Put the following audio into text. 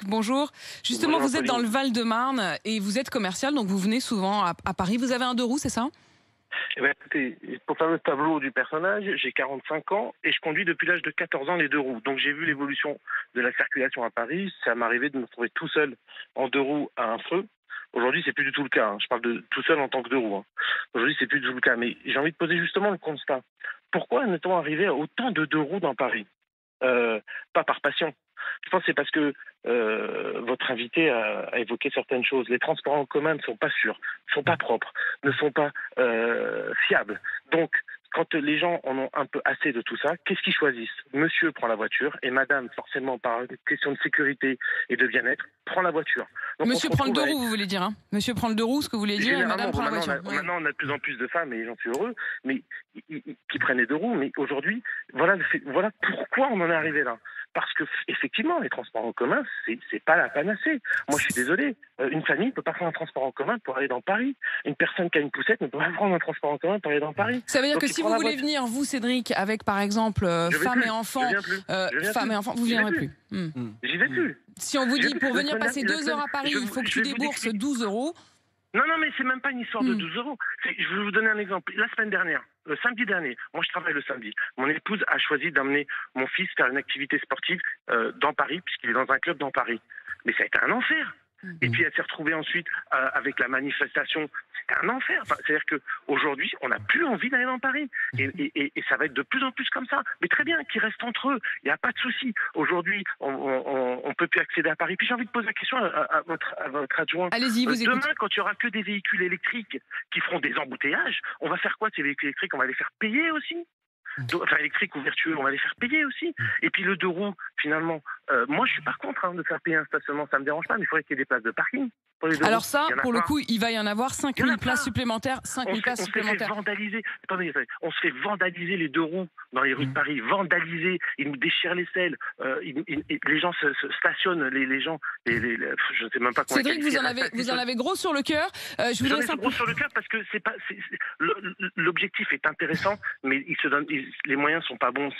bonjour. Justement, Bonjour vous êtes dans Pauline. le Val-de-Marne et vous êtes commercial, donc vous venez souvent à Paris. Vous avez un deux roues, c'est ça? Eh ben, écoutez, pour faire le tableau du personnage, j'ai 45 ans et je conduis depuis l'âge de 14 ans les deux roues. Donc j'ai vu l'évolution de la circulation à Paris. Ça m'est arrivé de me retrouver tout seul en deux roues à un feu. Aujourd'hui, c'est plus du tout le cas. Je parle de tout seul en tant que deux roues. Aujourd'hui, c'est plus du tout le cas. Mais j'ai envie de poser justement le constat. Pourquoi est-on arrivé à autant de deux roues dans Paris? Pas par passion. Je pense que c'est parce que votre invité a évoqué certaines choses. Les transports en commun ne sont pas sûrs, ne sont pas propres, ne sont pas fiables. Donc, quand les gens en ont un peu assez de tout ça, qu'est-ce qu'ils choisissent? Monsieur prend la voiture et madame, forcément par question de sécurité et de bien-être, prend la voiture. Donc, Monsieur prend le deux roues, vous voulez dire, hein? Monsieur prend le deux roues, ce que vous voulez dire, et madame prend la voiture. Maintenant, on a de plus en plus de femmes, et j'en suis heureux, mais qui prennent les deux roues. Mais aujourd'hui, voilà pourquoi on en est arrivé là. Parce que effectivement, les transports en commun, c'est pas la panacée. Moi, je suis désolé. Une famille ne peut pas prendre un transport en commun pour aller dans Paris. Une personne qui a une poussette ne peut pas prendre un transport en commun pour aller dans Paris. Ça veut dire que si vous voulez venir, vous, Cédric, avec par exemple femme et enfants, vous ne viendrez plus. J'y vais plus. Si on vous dit pour venir passer 2 heures à Paris, il faut que tu débourses 12 euros. Non, mais c'est même pas une histoire de 12 euros. Je vais vous donner un exemple. La semaine dernière, le samedi dernier, moi je travaille le samedi. Mon épouse a choisi d'amener mon fils faire une activité sportive dans Paris, puisqu'il est dans un club dans Paris. Mais ça a été un enfer. Et puis elle s'est retrouvée ensuite avec la manifestation. C'était un enfer. Enfin, c'est-à-dire qu'aujourd'hui, on n'a plus envie d'aller dans Paris. Et ça va être de plus en plus comme ça. Mais très bien, qu'ils restent entre eux. Il n'y a pas de souci. Aujourd'hui, on ne peut plus accéder à Paris. Puis j'ai envie de poser la question à votre adjoint. Allez-y, vous écoutez. Demain, quand il n'y aura que des véhicules électriques qui feront des embouteillages, on va faire quoi de ces véhicules électriques? On va les faire payer aussi. Enfin, électrique ou vertueux, on va les faire payer aussi. Et puis le deux roues, finalement, moi je suis pas contre de faire payer un stationnement, ça me dérange pas, mais il faudrait qu'il y ait des places de parking pour les deux Alors roues. ça, pour le coup, il va y en avoir 5000 places supplémentaires. 5000 places supplémentaires. Attendez, on se fait vandaliser les deux roues dans les rues de Paris, vandaliser, ils nous déchirent les selles, les gens se stationnent, les gens, je ne sais même pas comment. Cédric, vous en avez gros sur le cœur. Je voudrais gros sur le cœur parce que l'objectif est intéressant, mais les moyens sont pas bons.